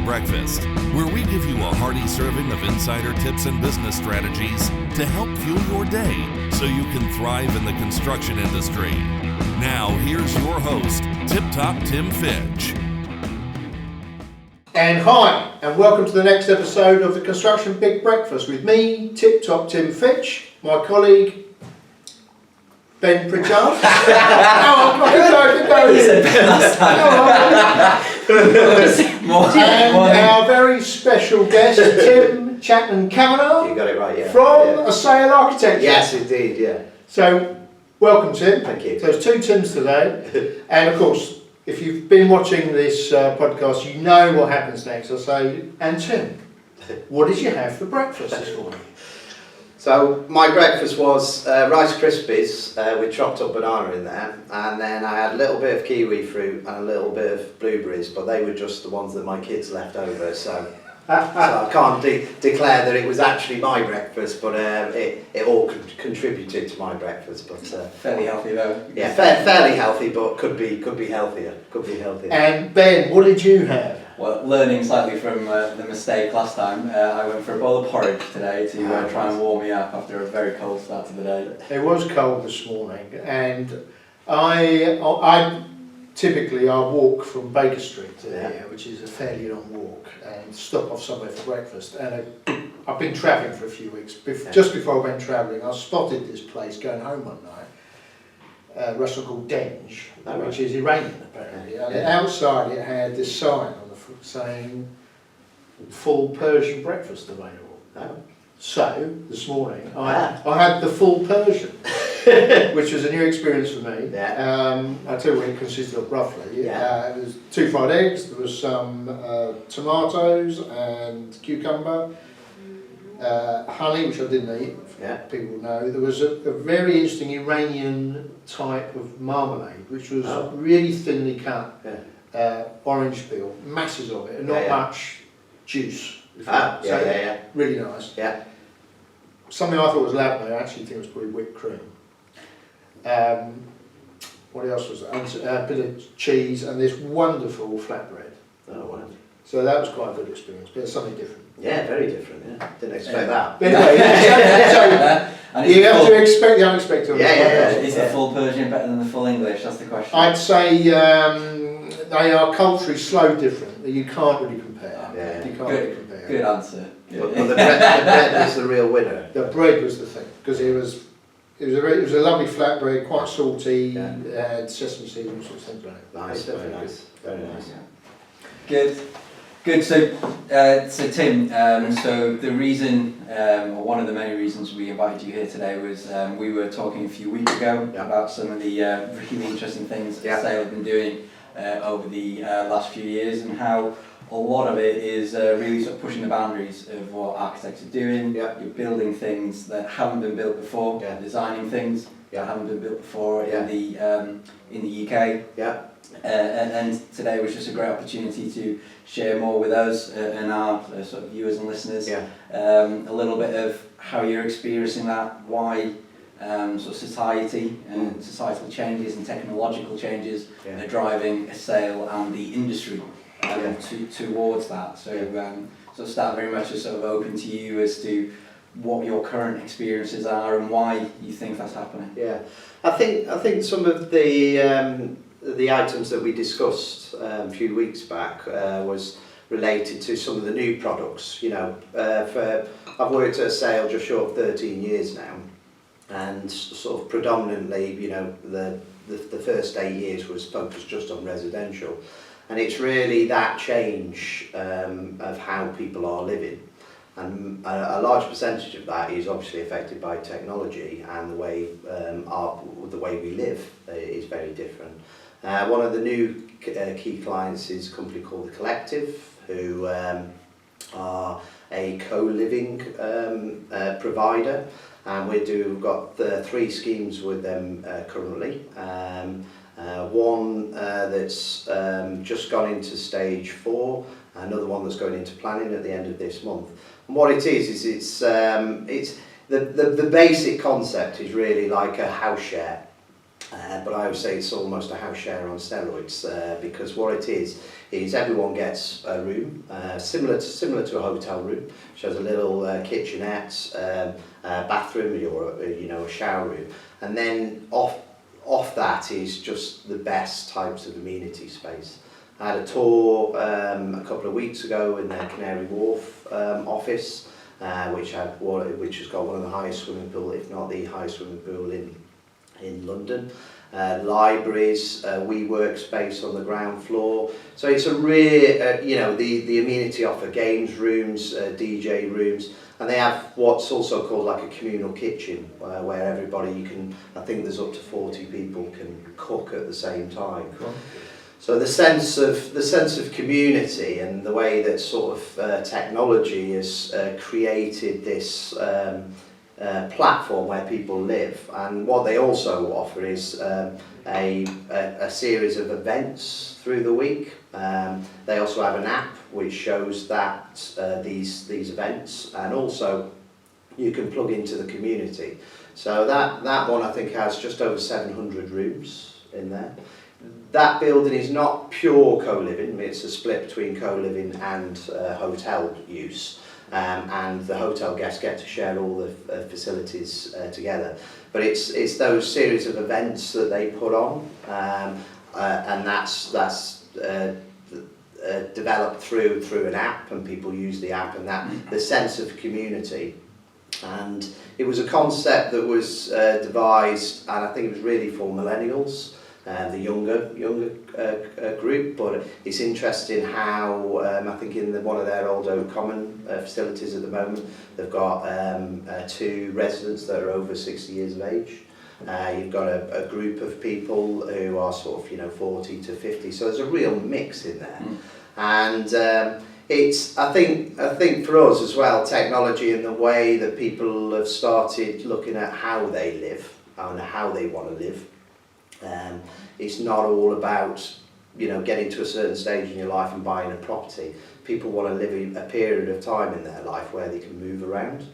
Breakfast, where we give you a hearty serving of insider tips and business strategies to help fuel your day so you can thrive in the construction industry. Now, here's your host, Tip Top Tim Fitch. And hi, and welcome to the next episode of the Construction Big Breakfast with me, Tip Top Tim Fitch, my colleague, Ben Pritchard. And our very special guest, Tim Chapman-Cavanagh. You got it right, yeah. From Assael Architecture. Yes, indeed, yeah. So, welcome, Tim. Thank you. So, there's two Tims today, and of course, if you've been watching this podcast, you know what happens next. I'll say, and Tim, what did you have for breakfast this morning? So my breakfast was Rice Krispies with chopped up banana in there, and then I had a little bit of kiwi fruit and a little bit of blueberries, but they were just the ones that my kids left over, so I can't declare that it was actually my breakfast, but it all contributed to my breakfast. But fairly healthy though. Yeah, fairly healthy, but could be healthier. And Ben, what did you have? Well, learning slightly from the mistake last time, I went for a bowl of porridge today to try and warm me up after a very cold start to the day. It was cold this morning, and I typically walk from Baker Street to here, which is a fairly long walk, and stop off somewhere for breakfast. And I've been travelling for a few weeks. Just before I went travelling, I spotted this place going home one night. A restaurant called Denge, which is Iranian apparently. And outside it had this sign on the front saying full Persian breakfast available. So this morning I had the full Persian, which was a new experience for me. I'll tell you what it consisted of roughly. It was 2 fried eggs, there was some tomatoes and cucumber, honey, which I didn't eat. People know. There was a very interesting Iranian type of marmalade, which was really thinly cut, orange peel, masses of it, and not much juice. Really nice. Something I thought was labneh, I actually think it was probably whipped cream. What else was there? A bit of cheese and this wonderful flatbread. Oh wow. So that was quite a good experience, but it's something different. Yeah, very different, yeah. Didn't expect that. But anyway, so you have to expect the unexpected. Is the full Persian better than the full English? That's the question. I'd say they are culturally so different that you can't really compare. You can't really compare. Good answer. But the bread was the real winner. The bread was the thing, because it was a lovely flatbread, quite salty, had sesame seeds and all sorts of things on it. Nice, very nice. Very nice. Good. So Tim, so the reason, or one of the many reasons we invited you here today was we were talking a few weeks ago about some of the really interesting things Assael have been doing over the last few years, and how a lot of it is really sort of pushing the boundaries of what architects are doing. You're building things that haven't been built before, designing things that haven't been built before in the UK. And today was just a great opportunity to share more with us and our sort of viewers and listeners a little bit of how you're experiencing that, why sort of society and societal changes and technological changes are driving Assael and the industry towards that. So sort of start very much as sort of open to you as to what your current experiences are and why you think that's happening. I think some of the items that we discussed a few weeks back was related to some of the new products. I've worked at Assael just short of 13 years now, and sort of predominantly, the first 8 years was focused just on residential, and it's really that change of how people are living. And a large percentage of that is obviously affected by technology, and the way we live is very different. One of the new key clients is a company called The Collective, who are a co-living provider, and we've got 3 schemes with them currently. One that's just gone into stage 4, another one that's going into planning at the end of this month. And what it is it's the basic concept is really like a house share. But I would say it's almost a house share on steroids, because what it is everyone gets a room similar to a hotel room, which has a little kitchenette, bathroom, or a shower room, and then off that is just the best types of amenity space. I had a tour a couple of weeks ago in their Canary Wharf office, which has got one of the highest swimming pool, if not the highest swimming pool in London. Libraries, WeWork space on the ground floor. So it's a real, the amenity offer games rooms, DJ rooms, and they have what's also called like a communal kitchen, where everybody I think there's up to 40 people can cook at the same time. Cool. So the sense of community and the way that sort of technology has created this platform where people live, and what they also offer is a series of events through the week. They also have an app which shows that these events, and also you can plug into the community. So that one I think has just over 700 rooms in there. That building is not pure co-living, it's a split between co-living and hotel use. And the hotel guests get to share all the facilities together. But it's those series of events that they put on, and that's developed through an app, and people use the app, and that the sense of community. And it was a concept that was devised, and I think it was really for millennials. The younger group, but it's interesting how I think in one of their old Oak Common facilities at the moment, they've got 2 residents that are over 60 years of age. You've got a group of people who are sort of 40 to 50, so there's a real mix in there. And it's I think for us as well, technology and the way that people have started looking at how they live and how they want to live. It's not all about getting to a certain stage in your life and buying a property. People want to live a period of time in their life where they can move around.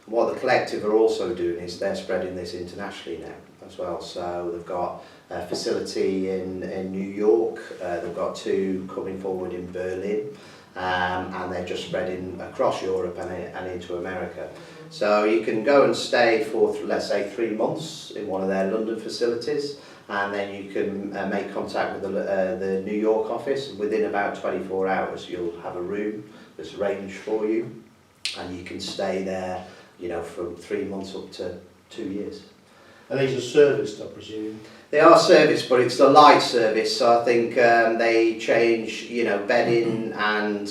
What the collective are also doing is they're spreading this internationally now as well. So they've got a facility in New York, they've got 2 coming forward in Berlin, and they're just spreading across Europe and into America. So you can go and stay for, let's say, 3 months in one of their London facilities, and then you can make contact with the New York office. Within about 24 hours, you'll have a room that's arranged for you, and you can stay there, from 3 months up to 2 years. And these are serviced, I presume? They are serviced, but it's the light service, so I think they change, bedding and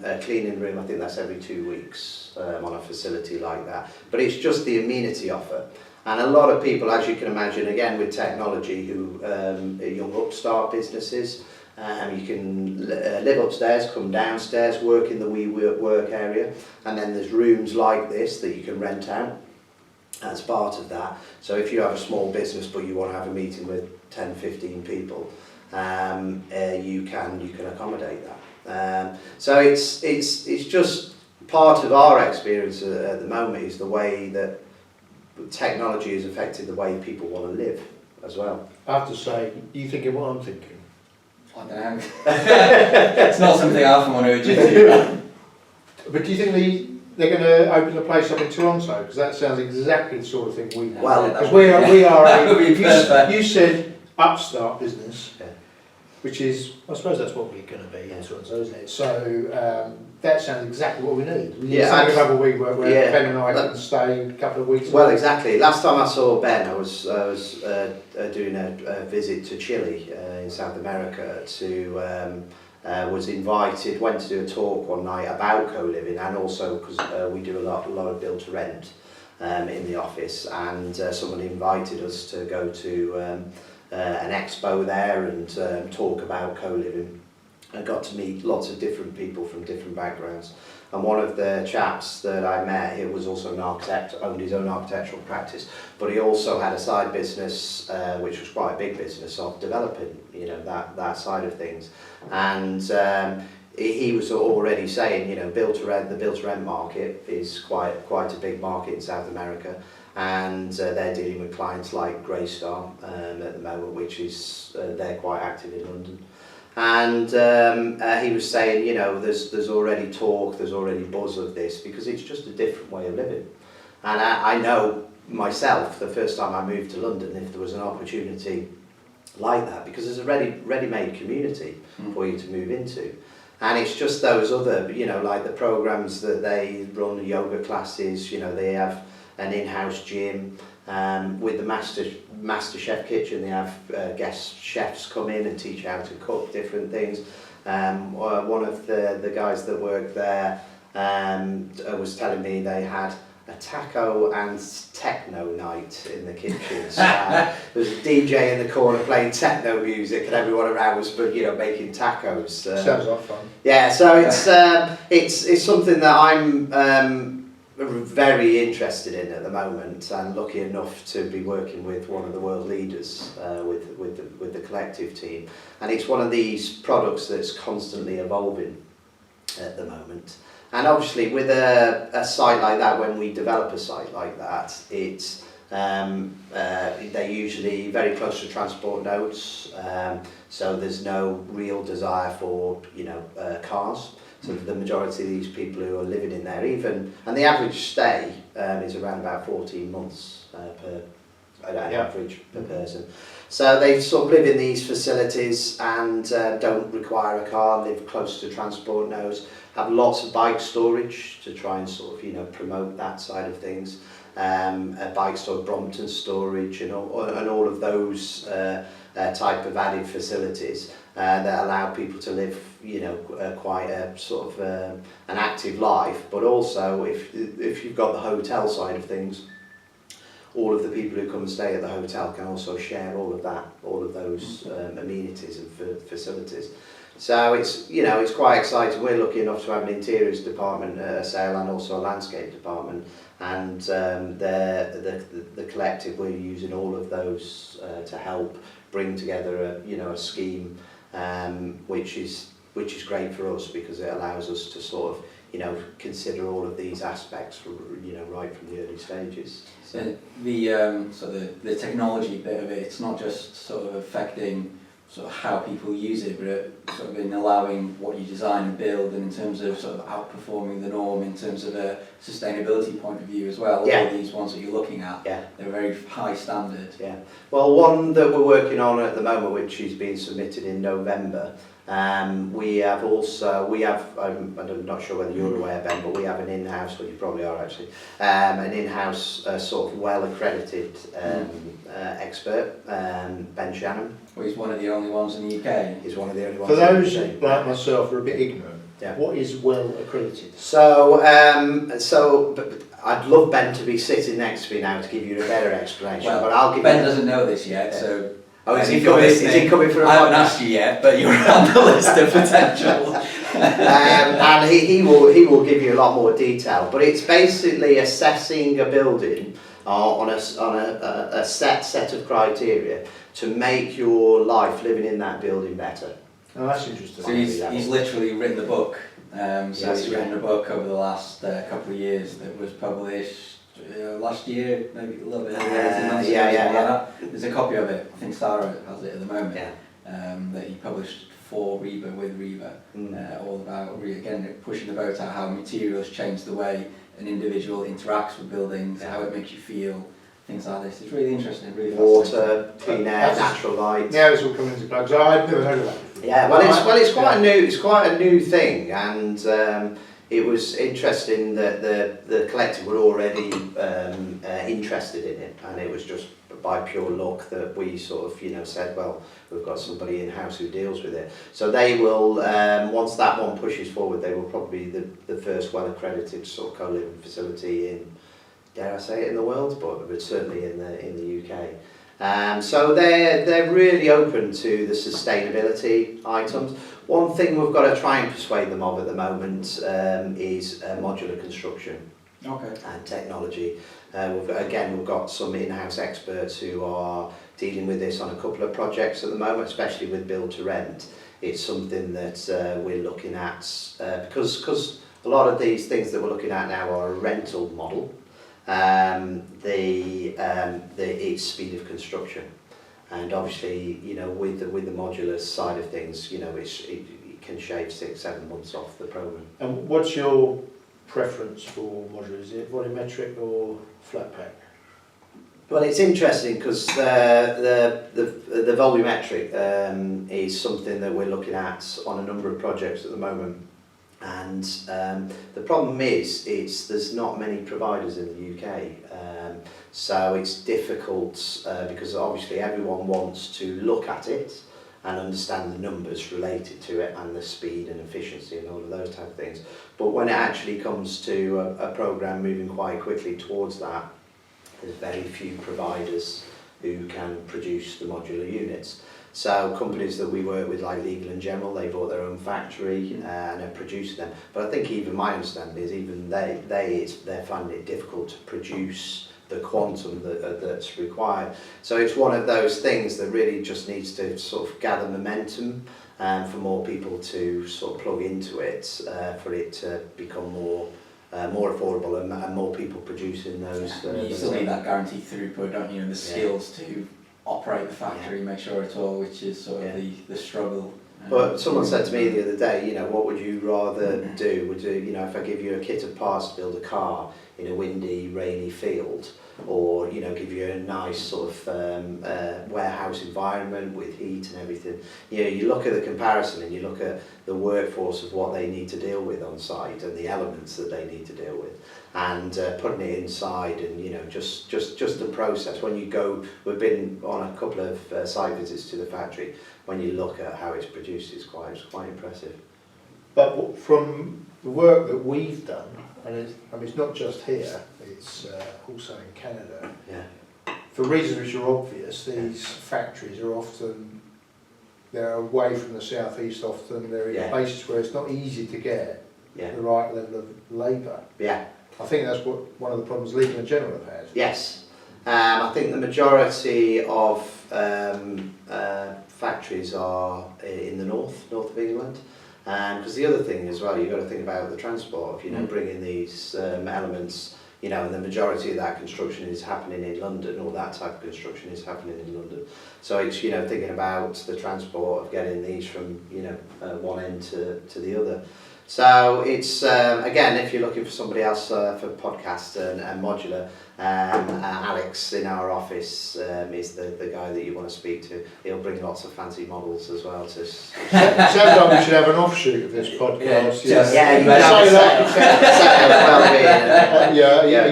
a cleaning room. I think that's every 2 weeks on a facility like that. But it's just the amenity offer. And a lot of people, as you can imagine, again with technology, who are young upstart businesses, you can live upstairs, come downstairs, work in the WeWork area, and then there's rooms like this that you can rent out as part of that. So if you have a small business but you want to have a meeting with 10, 15 people, you can accommodate that. So it's just part of our experience at the moment is the way that technology has affected the way people want to live as well. I have to say, you thinking what I'm thinking? I don't know. It's not something I often want to adjust to. But do you think they're going to open a place up in Toronto? Because that sounds exactly the sort of thing we want. Well, because we are you you said upstart business, yeah. Which is, I suppose that's what we're going to be in Toronto, isn't it? So that sounds exactly what we need. Yeah, have a week where Ben and I can stay a couple of weeks. Well, exactly. Last time I saw Ben, I was doing a visit to Chile in South America. Was invited, went to do a talk one night about co-living, and also because we do a lot of build to rent in the office, and someone invited us to go to an expo there and talk about co-living. I got to meet lots of different people from different backgrounds, and one of the chaps that I met, he was also an architect, owned his own architectural practice, but he also had a side business which was quite a big business of developing, that side of things. And he was already saying, the build to rent market is quite a big market in South America, and they're dealing with clients like Greystar at the moment, which is they're quite active in London. And he was saying, you know, there's already talk, there's already buzz of this, because it's just a different way of living. And I know myself, the first time I moved to London, if there was an opportunity like that, because there's a ready-made community for you to move into. And it's just those other, you know, like the programs that they run, yoga classes, you know, they have an in-house gym. With the master chef kitchen, they have guest chefs come in and teach how to cook different things. One of the guys that worked there was telling me they had a taco and techno night in the kitchen. So there was a DJ in the corner playing techno music, and everyone around was, you know, making tacos. Sounds like fun. Yeah, so it's something that I'm very interested in at the moment, and lucky enough to be working with one of the world leaders with the collective team. And it's one of these products that's constantly evolving at the moment. And obviously with a site like that, when we develop a site like that, it's they're usually very close to transport nodes, so there's no real desire for, you know, cars. So the majority of these people who are living in there, and the average stay is around about 14 months average per person. So they sort of live in these facilities and don't require a car, live close to transport nodes, have lots of bike storage to try and sort of, you know, promote that side of things. A bike store, Brompton storage, and all of those type of added facilities that allow people to live, you know, quite a sort of an active life. But also, if you've got the hotel side of things, all of the people who come and stay at the hotel can also share all of those amenities and facilities. So it's, you know, it's quite exciting. We're lucky enough to have an interiors department at Assael and also a landscape department, and the collective, we're using all of those to help bring together a scheme which is great for us, because it allows us to sort of, you know, consider all of these aspects, you know, right from the early stages. So the technology bit of it, it's not just sort of affecting sort of how people use it, but sort of in allowing what you design and build, and in terms of sort of outperforming the norm in terms of a sustainability point of view as well. Yeah. All of these ones that you're looking at, yeah, they're very high standard. Yeah. Well, one that we're working on at the moment, which is being submitted in November, we have, I'm not sure whether you're aware, Ben, but we have an in-house, well, you probably are actually, an in-house sort of well-accredited expert, Ben Shannon. Well, he's one of the only ones in the UK. He's one of the only ones. For those like myself who are a bit ignorant, yeah. What is well accredited? So but I'd love Ben to be sitting next to me now to give you a better explanation. Well, but I'll give Ben you doesn't know this yet, so. Oh, is he coming for a I haven't podcast? asked you yet, but you're on the list of potential. And he will give you a lot more detail. But it's basically assessing a building on a set of criteria to make your life living in that building better. Oh, that's interesting. So he's literally written the book. So Yes, he's written a book over the last couple of years that was published last year, maybe a little bit earlier. Yeah. There's a copy of it. I think Sarah has it at the moment. Yeah. That he published for Reba with Reba, all about again pushing the boat out, how materials change the way an individual interacts with buildings, how it makes you feel, things like this. It's really interesting, really water, clean air, natural light. Now it's all coming into play. So I'd never heard of that before. Yeah, it's quite a new thing, and it was interesting that the collective were already interested in it, and it was just by pure luck that we sort of, you know, said, well, we've got somebody in-house who deals with it. So they will, once that one pushes forward, they will probably be the first well-accredited sort of co-living facility in, dare I say it, in the world, but certainly in the UK. So they're really open to the sustainability items. One thing we've got to try and persuade them of at the moment is modular construction. Okay. And technology. We've got some in-house experts who are dealing with this on a couple of projects at the moment, especially with build to rent. It's something that we're looking at because a lot of these things that we're looking at now are a rental model. its speed of construction. And obviously, you know, with the modular side of things, you know, it can shave 6-7 months off the programme. And what's your preference for modular? Is it volumetric or flat pack? Well, it's interesting because the volumetric is something that we're looking at on a number of projects at the moment. And the problem is, there's not many providers in the UK, so it's difficult because obviously everyone wants to look at it and understand the numbers related to it and the speed and efficiency and all of those type of things. But when it actually comes to a programme moving quite quickly towards that, there's very few providers who can produce the modular units. So companies that we work with, like Legal & General, they bought their own factory and are producing them. But I think even my understanding is even they're finding it difficult to produce the quantum that's required. So it's one of those things that really just needs to sort of gather momentum for more people to sort of plug into it, for it to become more affordable and more people producing those. You still need that guaranteed throughput, don't you, and the skills to operate the factory, make sure it's all, which is sort of the struggle. But someone said to me the other day, you know, what would you rather do? Would you, you know, if I give you a kit of parts to build a car in a windy, rainy field, or, you know, give you a nice sort of warehouse environment with heat and everything, you know, you look at the comparison and you look at the workforce of what they need to deal with on site and the elements that they need to deal with, and putting it inside, and, you know, just the process. When you go, we've been on a couple of site visits to the factory. When you look at how it's produced, it's quite impressive. But from the work that we've done, and it's not just here, it's also in Canada. Yeah. For reasons which are obvious, these factories are often, they're away from the southeast often, they're in places where it's not easy to get the right level of labour. Yeah. I think that's what one of the problems Legal & General have had. Yes. I think the majority of factories are in the north of England. Because the other thing as well, you've got to think about the transport, you know, bringing these elements, you know, and the majority of that construction is happening in London, or that type of construction is happening in London. So it's, you know, thinking about the transport of getting these from, you know, one end to the other. So it's, again, if you're looking for somebody else for podcast and modular, Alex in our office is the guy that you want to speak to. He'll bring lots of fancy models as well. Sounds like we should have an offshoot of this podcast. A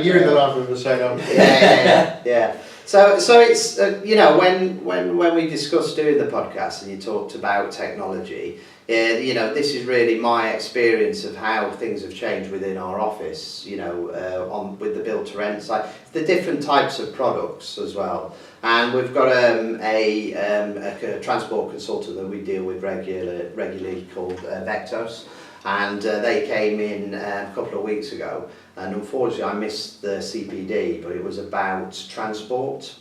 year in the life of Assael. Yeah. So it's you know, when we discussed doing the podcast and you talked about technology, you know, this is really my experience of how things have changed within our office, you know, with the build to rent side, the different types of products as well. And we've got a transport consultant that we deal with regularly called Vectos, and they came in a couple of weeks ago, and unfortunately I missed the CPD, but it was about transport.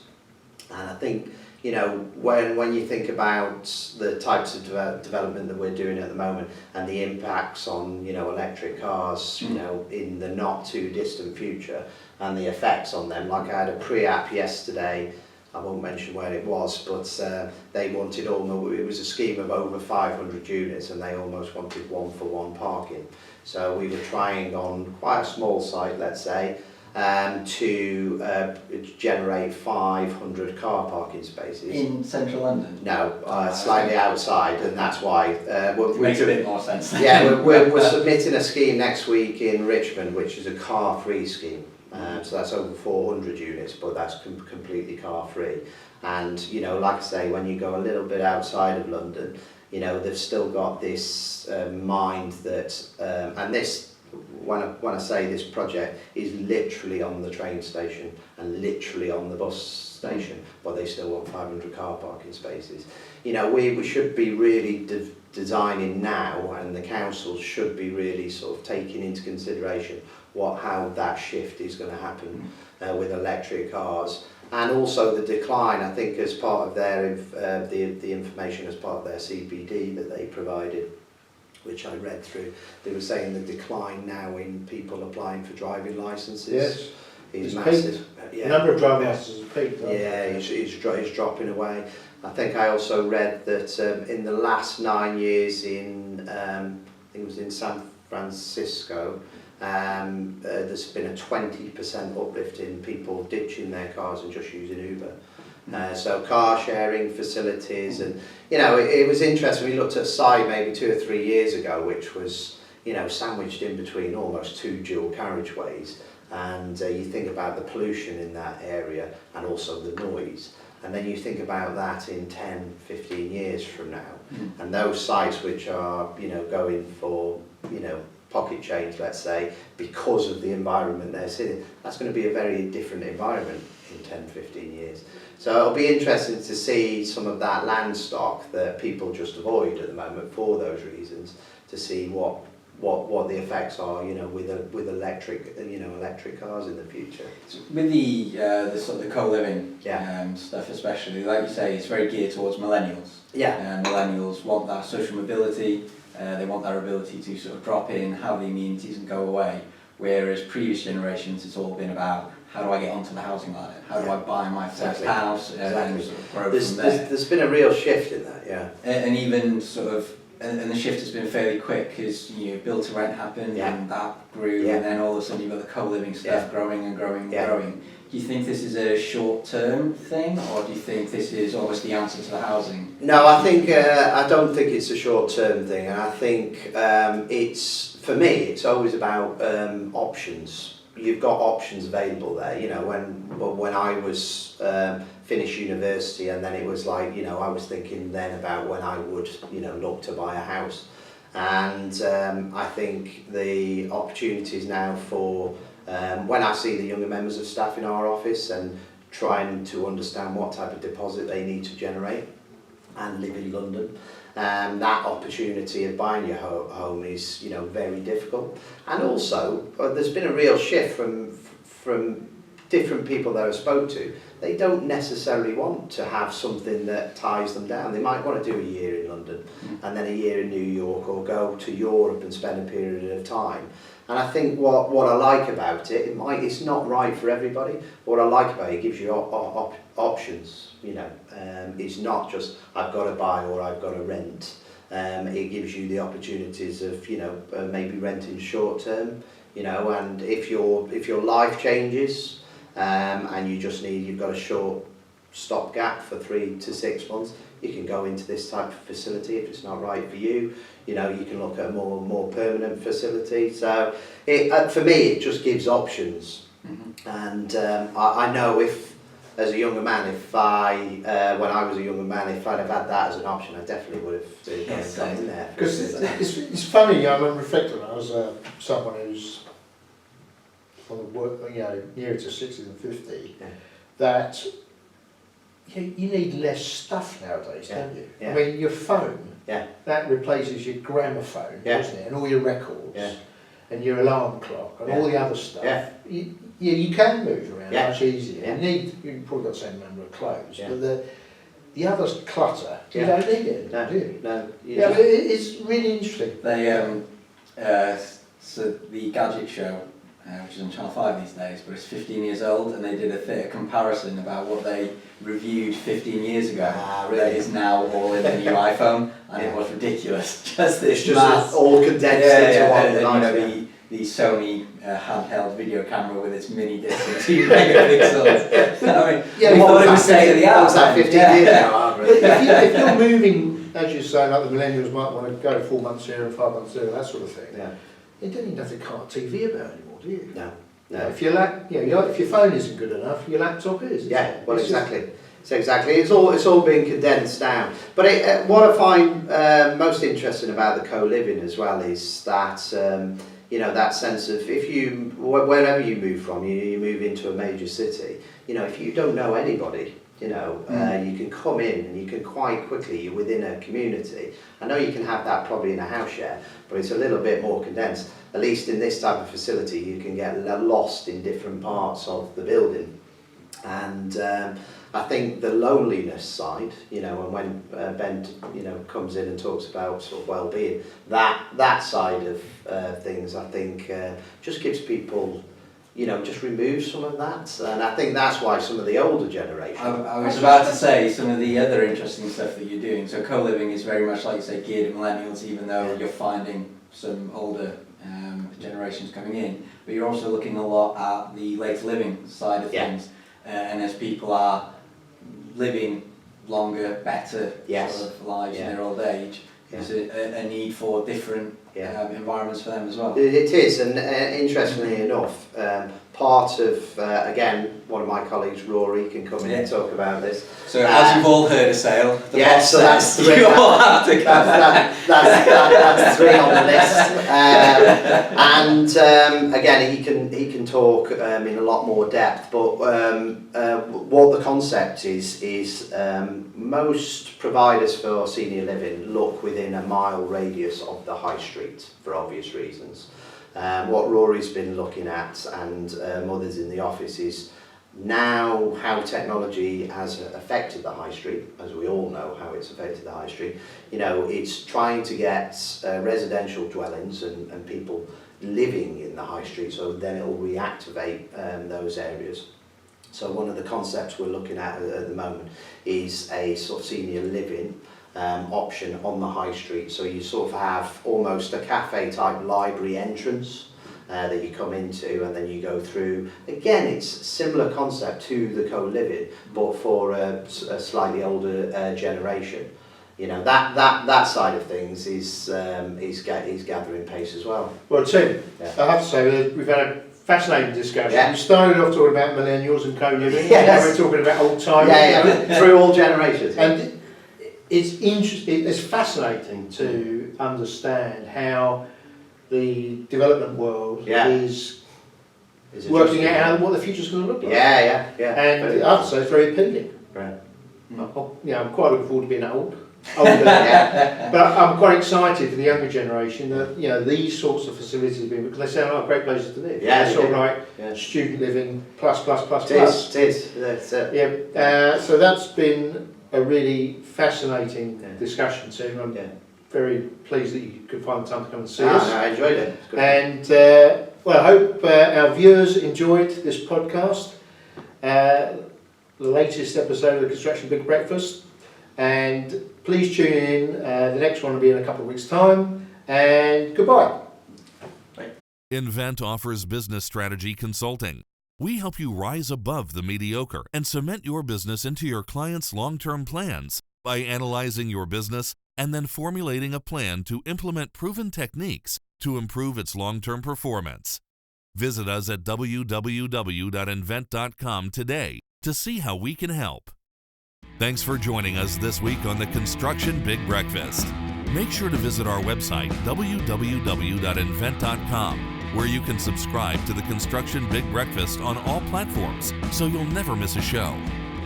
And I think, you know, when you think about the types of development that we're doing at the moment and the impacts on, you know, electric cars, you know, in the not too distant future, and the effects on them. Like I had a pre-app yesterday, I won't mention where it was, but they wanted almost, it was a scheme of over 500 units, and they almost wanted 1-for-1 parking. So we were trying on quite a small site, let's say, to generate 500 car parking spaces. In central London? No, slightly outside, and that's why. Makes a bit more sense. Yeah, we're submitting a scheme next week in Richmond, which is a car-free scheme. So that's over 400 units, but that's completely car-free. And, you know, like I say, when you go a little bit outside of London, you know, they've still got this mind that, and this, when I say this project is literally on the train station and literally on the bus station, but they still want 500 car parking spaces. You know, we should be really designing now, and the councils should be really sort of taking into consideration how that shift is going to happen with electric cars, and also the decline. I think as part of their the information as part of their CPD that they provided, which I read through, they were saying the decline now in people applying for driving licenses. Yes. is It's massive. The number of driving houses has peaked. Yeah, it's dropping away. I think I also read that in the last 9 years in, I think it was in San Francisco, there's been a 20% uplift in people ditching their cars and just using Uber. So car sharing facilities, and it was interesting. We looked at Assael maybe 2 or 3 years ago, which was sandwiched in between almost 2 dual carriageways, and you think about the pollution in that area and also the noise, and then you think about that in 10, 15 years from now, and those sites which are going for pocket change, let's say, because of the environment they're sitting, that's going to be a very different environment in 10, 15 years. So it'll be interesting to see some of that land stock that people just avoid at the moment for those reasons, to see what the effects are, with electric cars in the future. With the sort of the co-living stuff, especially, like you say, it's very geared towards millennials. Yeah. Millennials want that social mobility. They want their ability to sort of drop in, have the amenities and go away. Whereas previous generations, it's all been about, how do I get onto the housing ladder? How do I buy my first house and sort of grow from there? There's been a real shift in that, yeah. And even sort of, and the shift has been fairly quick, because build to rent happened and that grew, and then all of a sudden you've got the co-living stuff growing and growing and growing. Do you think this is a short-term thing, or do you think this is almost the answer to the housing? No, I don't think it's a short-term thing, and I think for me, it's always about options. You've got options available there. When I was finished university, and then it was like, I was thinking then about when I would, look to buy a house, and I think the opportunities now for when I see the younger members of staff in our office and trying to understand what type of deposit they need to generate and live in London, that opportunity of buying your home is very difficult. And also there's been a real shift from different people that I spoke to. They don't necessarily want to have something that ties them down. They might want to do a year in London and then a year in New York, or go to Europe and spend a period of time. And I think what I like about it, it's not right for everybody. What I like about it gives you options. It's not just I've got to buy or I've got to rent. It gives you the opportunities of maybe renting short term. And if your life changes and you've got a short stopgap for 3 to 6 months, you can go into this type of facility. If it's not right for you, you can look at a more permanent facility. So for me, it just gives options. And I know as a younger man, when I was a younger man, if I'd have had that as an option, I definitely would have gone in there. Because it's funny, I'm reflecting as someone who's on the work, nearer to 60 than 50, that you need less stuff nowadays, don't you? I mean, your phone, that replaces your gramophone, doesn't it? And all your records, and your alarm clock, and all the other stuff. You can move around much easier. You've probably got the same number of clothes, but the other clutter, you don't need it, do you? No. It's really interesting. So the Gadget Show, which is on Channel 5 these days, but it's 15 years old, and they did a comparison about what they reviewed 15 years ago that is now all in the new iPhone, and it was ridiculous. It's just all condensed into one. The Sony handheld video camera with its mini disc and 2 megapixels. I mean, we thought it was state of the art. Was that 15 years ago? If you're moving, as you say, like the millennials might want to go 4 months here and 5 months there, that sort of thing. You don't even have to cart TV about anymore, do you? No. If your phone isn't good enough, your laptop is. Exactly. It's all been condensed down. But what I find most interesting about the co-living as well is that that sense of wherever you move from, you move into a major city. If you don't know anybody, you can come in and you can quite quickly, you're within a community. I know you can have that probably in a house share, but it's a little bit more condensed. At least in this type of facility, you can get lost in different parts of the building. And I think the loneliness side, and when Ben, comes in and talks about sort of well-being, that side of things, I think, just gives people just remove some of that. And I think that's why some of the older generation. I was about to say some of the other interesting stuff that you're doing. So co-living is very much, like you say, geared at millennials, even though you're finding some older generations coming in. But you're also looking a lot at the later living side of things. And as people are living longer, better sort of lives in their old age, there's a need for different environments for them as well. It is, and interestingly enough, part of, again, one of my colleagues, Rory, can come in and talk about this. So as you've all heard, Assael, the boss so that's says you all have to come. That's 3 on the list. And again, he can talk in a lot more depth, but what the concept is most providers for senior living look within a mile radius of the high street for obvious reasons. What Rory's been looking at, and others in the office, is now how technology has affected the high street. As we all know how it's affected the high street, it's trying to get residential dwellings and people living in the high street, so then it will reactivate those areas. So one of the concepts we're looking at the moment is a sort of senior living option on the high street. So you sort of have almost a cafe type library entrance that you come into, and then you go through. Again, it's a similar concept to the co-living, but for a slightly older generation. That side of things is gathering pace as well. Well, Tim, I have to say we've had a fascinating discussion. Yeah. We started off talking about millennials and co-living, Yes. now we're talking about old timers. Through all generations. And it's interesting. It's fascinating to understand how the development world is working out what the future's going to look like. And I have to say it's very appealing. Right. I'm quite looking forward to being older. But I'm quite excited for the younger generation that these sorts of facilities have been, because they sound like great places to live. They're sort of like student living plus. It is. That's it. So that's been a really fascinating discussion, Tim. I'm very pleased that you could find the time to come and see us. I enjoyed it. It's good. And I hope our viewers enjoyed this podcast, the latest episode of the Construction Big Breakfast. And please tune in. The next one will be in a couple of weeks' time. And goodbye. Invennt offers business strategy consulting. We help you rise above the mediocre and cement your business into your clients' long-term plans by analyzing your business and then formulating a plan to implement proven techniques to improve its long-term performance. Visit us at www.invennt.com today to see how we can help. Thanks for joining us this week on the Construction Big Breakfast. Make sure to visit our website, www.invennt.com, where you can subscribe to the Construction Big Breakfast on all platforms so you'll never miss a show.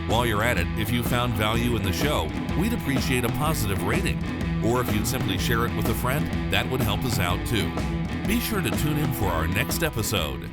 While you're at it, if you found value in the show, we'd appreciate a positive rating. Or if you'd simply share it with a friend, that would help us out too. Be sure to tune in for our next episode.